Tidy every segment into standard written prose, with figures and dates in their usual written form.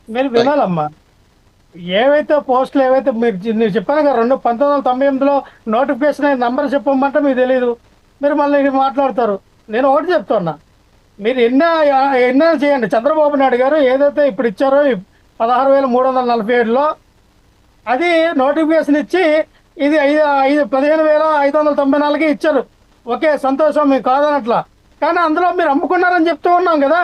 మీరు వినాలమ్మా. ఏవైతే పోస్టులు ఏవైతే మీరు చెప్పాను కదా, 1998లో నోటిఫికేషన్ అయిన నంబర్ చెప్పమంటే మీకు తెలియదు. మీరు మళ్ళీ ఇది మాట్లాడతారు. నేను ఒకటి చెప్తున్నా, మీరు ఎన్నో చేయండి. చంద్రబాబు నాయుడు గారు ఏదైతే ఇప్పుడు ఇచ్చారో 16,347లో అది నోటిఫికేషన్ ఇచ్చి ఇది 15,594 ఇచ్చారు. ఓకే, సంతోషం, మీకు కాదనట్లా. కానీ అందులో మీరు అమ్ముకున్నారని చెప్తూ ఉన్నాం కదా.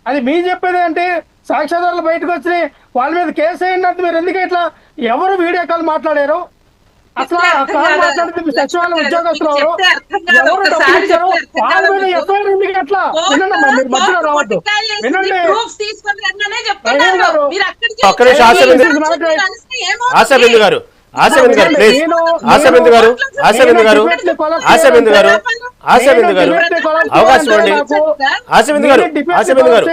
అది మీ చెప్పేది ఏంటి? సాక్ష్యాధారాలు బయటకు వచ్చి వాళ్ళ మీద కేసు అయినట్టు మీరు ఎందుకు ఇట్లా ఎవరు వీడియో కాల్ మాట్లాడారు? అసలు ఆ కాల్ మాట్లాడితే మీ సచివాలయం ఉద్యోగస్తులు ఎవరు డబ్బులు ఇచ్చారు? వాళ్ళ మీద ఎఫ్ఐఆర్ ఎందుకు ఎట్లా? వినండి అమ్మా, మీరు మధ్యలో రావద్దు. వినండి ఒక్క నిమిషం ఆశాబిందు గారు, ఆశాబిందు గారు ప్లీజ్, ఆశాబిందు గారు, ఆశాబిందు గారు, ఆశాబిందు గారు, ఆశాబిందు గారు అవకాశం ఇవ్వండి. ఆశాబిందు గారు, ఆశాబిందు గారు,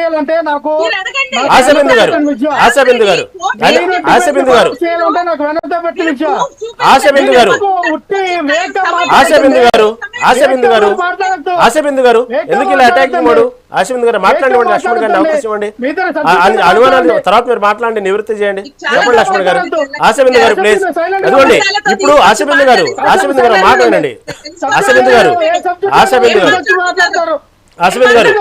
ఆశాబిందు గారు, ఆశాబిందు గారు, ఆశాబిందు గారు, ఆశాబిందు గారు, ఆశాబిందు గారు, ఆశాబిందు గారు, ఆశాబిందు గారు ఎందుకు ఇలా అటాకింగ్ మోడు? ఆశాబిందు గారు మాట్లాడండి, లక్ష్మణ్ గారిని అవకాశం ఇవ్వండి. అనుమానాలు తర్వాత మీరు మాట్లాడండి, నివృత్తి చేయండి. చెప్పండి లక్ష్మణ్ గారు. ఆశాబిందు గారు ప్లీజ్. అదిగోండి ఇప్పుడు ఆశాబిందు గారు, ఆశాబిందు గారు మాట్లాడండి. ఆశాబిందు గారు, ఆశాబిందు గారు, ఆశాబిందు గారు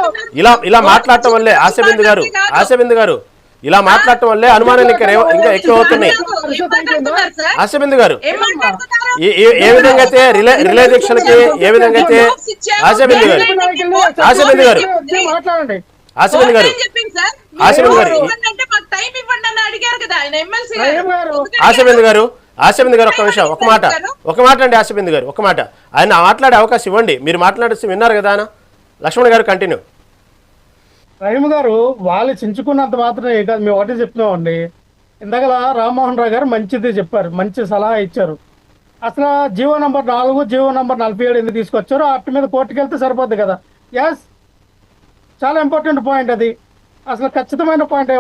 ఇలా మాట్లాడటం వల్లే, ఆశాబిందు గారు, ఆశాబిందు గారు ఇలా మాట్లాడటం వల్లే అనుమానాలు ఇంకా ఎక్కువ అవుతున్నాయి. ఆశాబిందు గారు ఏ విధంగా అయితే రిలే దీక్షలకి ఏ విధంగా అయితే ఆశాబిందు గారు, ఆశాబిందు గారు, ఆశాబిందు గారు, ఆశాబిందు గారు, ఆశాబిందు గారు, ఆశాబిందు గారు ఒక్క నిమిషం, ఒక మాట అండి. ఆశాబిందు గారు ఒక మాట, ఆయన మాట్లాడే అవకాశం ఇవ్వండి. మీరు మాట్లాడేసి విన్నారు కదా ఆయన. లక్ష్మణ్ గారు కంటిన్యూ. రహీమ్ గారు వాళ్ళు చించుకున్నంత మాత్రమే కాదు, మేము ఒకటి చెప్తున్నామండి. ఇందాక రామ్మోహన్ రావు గారు మంచిది చెప్పారు, మంచి సలహా ఇచ్చారు. అసలు జీవో నంబర్ 4, జీవో నంబర్ 47 ఎందుకు తీసుకొచ్చారో వాటి మీద కోర్టుకు వెళ్తే సరిపోద్ది కదా. ఎస్, చాలా ఇంపార్టెంట్ పాయింట్ అది. అసలు ఖచ్చితమైన పాయింట్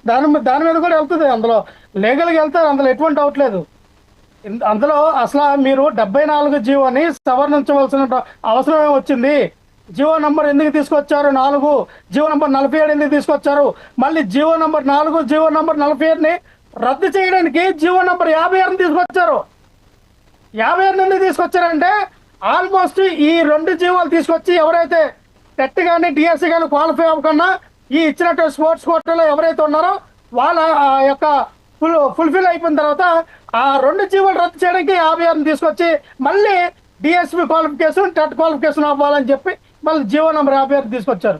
దాని మీద కూడా వెళ్తుంది. అందులో లీగల్గా వెళ్తారు, అందులో ఎటువంటి డౌట్ లేదు. అందులో అసలు మీరు 74 జీవోని సవరించవలసిన అవసరం వచ్చింది. జీవో నంబర్ ఎందుకు తీసుకొచ్చారు 4, జీవో నంబర్ 47 ఎందుకు తీసుకొచ్చారు? మళ్ళీ జీవో నంబర్ 4, జీవో నంబర్ 47ని రద్దు చేయడానికి జీవో నంబర్ 56ని తీసుకొచ్చారు. 56 ఎందుకు తీసుకొచ్చారంటే ఆల్మోస్ట్ ఈ 2 జీవోలు తీసుకొచ్చి ఎవరైతే టెట్ కానీ డిఎస్సి కానీ క్వాలిఫై అవ్వకుండా ఈ ఇచ్చినట్టు స్పోర్ట్స్ కోర్టులో ఎవరైతే ఉన్నారో వాళ్ళ యొక్క ఫుల్ఫిల్ అయిపోయిన తర్వాత ఆ 2 జీవోలు రద్దు చేయడానికి 56ని తీసుకొచ్చి మళ్ళీ డిఎస్పి క్వాలిఫికేషన్, టెట్ క్వాలిఫికేషన్ అవ్వాలని చెప్పి మళ్ళీ జీవో నంబర్ 56 తీసుకొచ్చారు.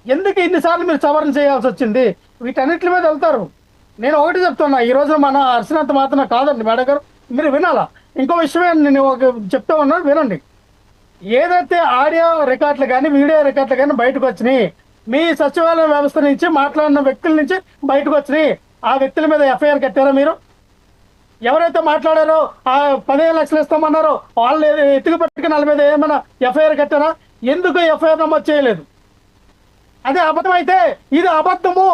ఎందుకు ఇన్నిసార్లు మీరు సవరణ చేయాల్సి వచ్చింది? వీటన్నిటి మీద వెళ్తారు. నేను ఒకటి చెప్తున్నా, ఈ రోజు మన అర్చనంత మాత్రం కాదండి మేడం గారు, మీరు వినాలా. ఇంకో విషయం నేను చెప్తా ఉన్నాను, వినండి. ఏదైతే ఆడియో రికార్డులు కానీ వీడియో రికార్డులు కానీ బయటకు వచ్చినాయి, మీ సచివాలయ వ్యవస్థ నుంచి మాట్లాడిన వ్యక్తుల నుంచి బయటకు వచ్చినాయి, ఆ వ్యక్తుల మీద ఎఫ్ఐఆర్ కట్టారా మీరు? ఎవరైతే మాట్లాడారో ఆ 15 లక్షలు ఇస్తామన్నారో వాళ్ళు ఎత్తుకు పట్టుకుని వాళ్ళ మీద ఏమైనా ఎఫ్ఐఆర్ కట్టారా? ఎందుకు ఎఫ్ఐఆర్ నమోదు చేయలేదు? అదే అబద్ధం అయితే ఇది అబద్ధము,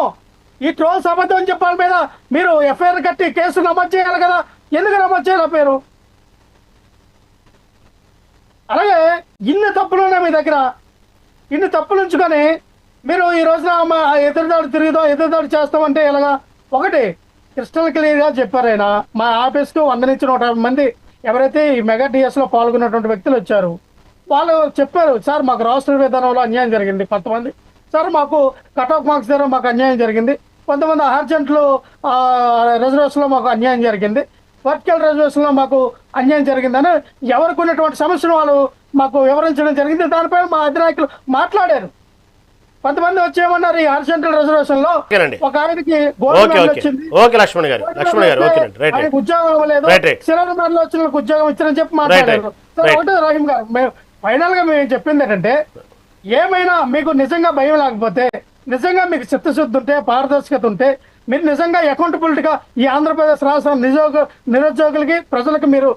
ఈ ట్రోల్స్ అబద్ధం అని చెప్పాల మీద మీరు ఎఫ్ఐఆర్ కట్టి కేసు నమోదు చేయాలి కదా. ఎందుకు నమోదు చేయలేకపోయారు? అలాగే ఇన్ని తప్పులు ఉన్నాయి మీ దగ్గర. ఇన్ని తప్పులు ఉంచుకొని మీరు ఈ రోజున ఎదురుదాడు తిరుగుదాం, ఎదురుదాడు చేస్తామంటే ఎలాగా? ఒకటి క్రిస్టల్ క్లియర్గా చెప్పారు ఆయన. మా ఆఫీస్కు 100 నుంచి 150 మంది ఎవరైతే ఈ మెగా డిఎస్లో పాల్గొన్నటువంటి వ్యక్తులు వచ్చారు, వాళ్ళు చెప్పారు, సార్ మాకు రాష్ట్ర విధానంలో అన్యాయం జరిగింది. కొంతమంది సార్ మాకు కట్ ఆఫ్ మార్క్స్ దగ్గర మాకు అన్యాయం జరిగింది, కొంతమంది హార్జెంట్లు రిజర్వేషన్లో మాకు అన్యాయం జరిగింది, వర్టికల్ రిజర్వేషన్లో మాకు అన్యాయం జరిగిందని ఎవరికి ఉన్నటువంటి సమస్యను వాళ్ళు మాకు వివరించడం జరిగింది. దానిపై మా అధినాయకులు మాట్లాడారు. కొంతమంది వచ్చేయమన్నారు ఈ హార్జెంటల్ రిజర్వేషన్ లో ఒక ఆయనకి ఆయనకు ఉద్యోగం ఇవ్వలేదు, సిలవర్ మెడల్ వచ్చిన ఉద్యోగం ఇచ్చారని చెప్పి మాట్లాడారు. ఒకటే రహీం గారు, ఫైనల్ గా మేము చెప్పింది ఏంటంటే, ఏమైనా మీకు నిజంగా భయం లేకపోతే, నిజంగా మీకు చిత్తశుద్ధి ఉంటే, పారదర్శకత ఉంటే, మీరు నిజంగా అకౌంటబిలిటీగా ఈ ఆంధ్రప్రదేశ్ రాష్ట్ర నిరుద్యోగులకి ప్రజలకు మీరు